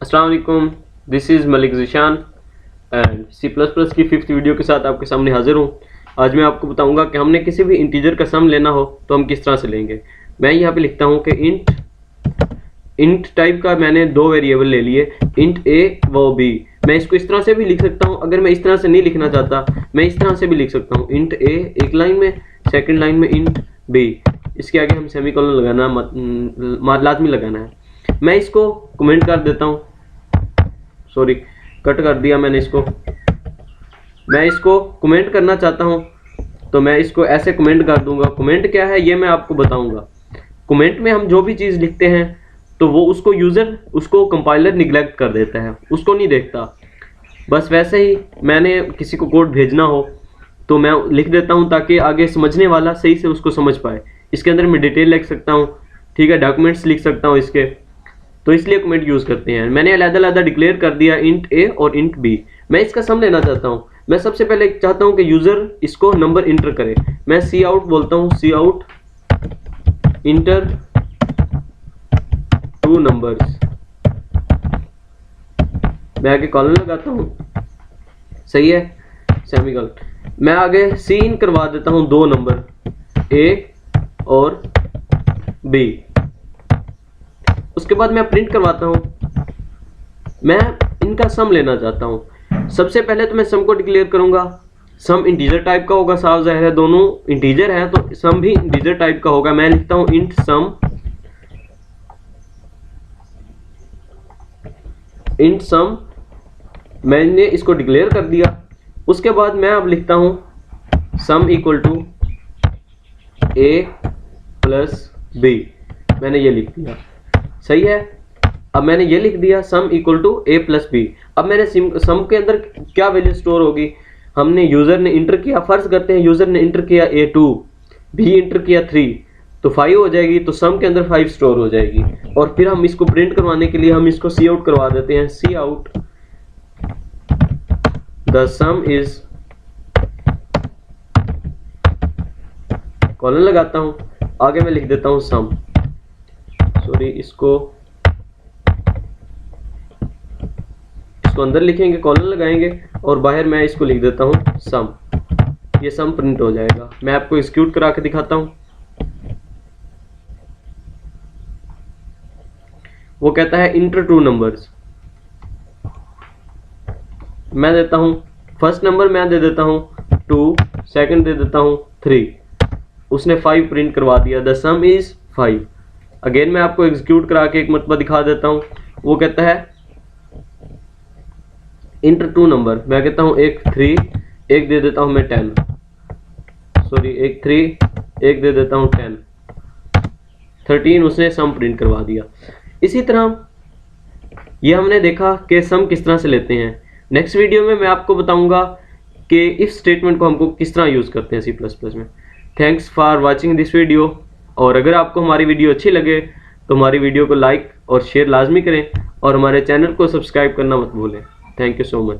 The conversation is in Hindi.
अस्सलाम वालेकुम, this is Malik Zeeshan and C++ की 5th वीडियो के साथ आपके सामने हाजिर हूँ। आज मैं आपको बताऊंगा कि हमने किसी भी इंटीजर का सम लेना हो तो हम किस तरह से लेंगे। मैं यहाँ पे लिखता हूँ कि इंट टाइप का मैंने दो वेरिएबल ले लिए, इंट a व b। मैं इसको इस तरह से भी लिख सकता हूँ, अगर मैं इस तरह से नहीं लिखना चाहता मैं इस तरह से भी लिख सकता हूँ, इंट a एक लाइन में, सेकेंड लाइन में इंट b, इसके आगे हम सेमीकोलन लगाना लाजमी लगाना है। मैं इसको कमेंट कर देता हूँ, सॉरी कट कर दिया मैंने इसको। मैं इसको कमेंट करना चाहता हूँ तो मैं इसको ऐसे कमेंट कर दूंगा। कमेंट क्या है ये मैं आपको बताऊंगा। कमेंट में हम जो भी चीज़ लिखते हैं तो वो उसको कंपाइलर निगलेक्ट कर देता है, उसको नहीं देखता। बस वैसे ही मैंने किसी को कोड भेजना हो तो मैं लिख देता हूँ ताकि आगे समझने वाला सही से उसको समझ पाए। इसके अंदर मैं डिटेल लिख सकता हूँ, ठीक है, डॉक्यूमेंट्स लिख सकता हूँ इसके, तो इसलिए कमेंट यूज़ करते हैं। मैंने अलग-अलग डिक्लेयर कर दिया इंट a और इंट b। मैं इसका सम लेना चाहता हूँ। मैं सबसे पहले चाहता हूँ कि यूज़र इसको नंबर इंटर करे। मैं सी आउट बोलता हूँ, सी आउट इंटर 2 नंबर्स। मैं आगे कॉलन लगाता हूँ, सही है, सेमीकोलन। मैं आगे सी इन करवा देता हूँ 2 नंबर a और b। उसके बाद मैं प्रिंट करवाता हूँ। मैं इनका सम लेना चाहता हूँ। सबसे पहले तो मैं सम को डिक्लेयर करूंगा। सम इंटीजर टाइप का होगा, साफ जाहिर है, दोनों इंटीजर हैं तो सम भी इंटीजर टाइप का होगा। मैं लिखता हूँ इंट सम, मैंने इसको डिक्लेयर कर दिया। उसके बाद मैं अब लिखता हूँ sum equal to a plus b। मैंने ये लिख दिया, सही है। अब मैंने ये लिख दिया sum equal to a plus B. अब मैंने सम के अंदर क्या वैल्यू स्टोर होगी, हमने यूज़र ने इंटर किया, फर्ज करते हैं यूज़र ने इंटर किया a2, b इंटर किया 3, तो 5 हो जाएगी, तो सम के अंदर 5 स्टोर हो जाएगी। और फिर हम इसको प्रिंट करवाने के लिए हम इसको सी आउट करवा देते हैं, see out the sum is, colon लगाता हूँ, आगे मैं लिख देता हूँ सम, सॉरी इसको अंदर लिखेंगे, कॉलन लगाएंगे और बाहर मैं इसको लिख देता हूँ सम। ये सम प्रिंट हो जाएगा। मैं आपको एग्जीक्यूट करा के दिखाता हूँ। वो कहता है इंटर 2 नंबर्स। मैं देता हूँ फर्स्ट नंबर, मैं दे देता हूँ 2, सेकंड दे देता हूँ 3। उसने 5 प्रिंट करवा दिया, द सम इज 5। अगेन मैं आपको एग्जीक्यूट करा के एक मरतबा दिखा देता हूँ। वो कहता है इंटर 2 नंबर, मैं कहता हूँ एक 3, एक दे देता हूँ मैं 10, सॉरी एक 3, एक दे देता हूँ 10, 13। उसने सम प्रिंट करवा दिया। इसी तरह ये हमने देखा कि सम किस तरह से लेते हैं। नेक्स्ट वीडियो में मैं आपको बताऊंगा कि इफ स्टेटमेंट को हमको किस तरह यूज़ करते हैं C++ में। Thanks for watching this video. और अगर आपको हमारी वीडियो अच्छी लगे तो हमारी वीडियो को लाइक और शेयर लाजमी करें और हमारे चैनल को सब्सक्राइब करना मत भूलें। Thank you so much.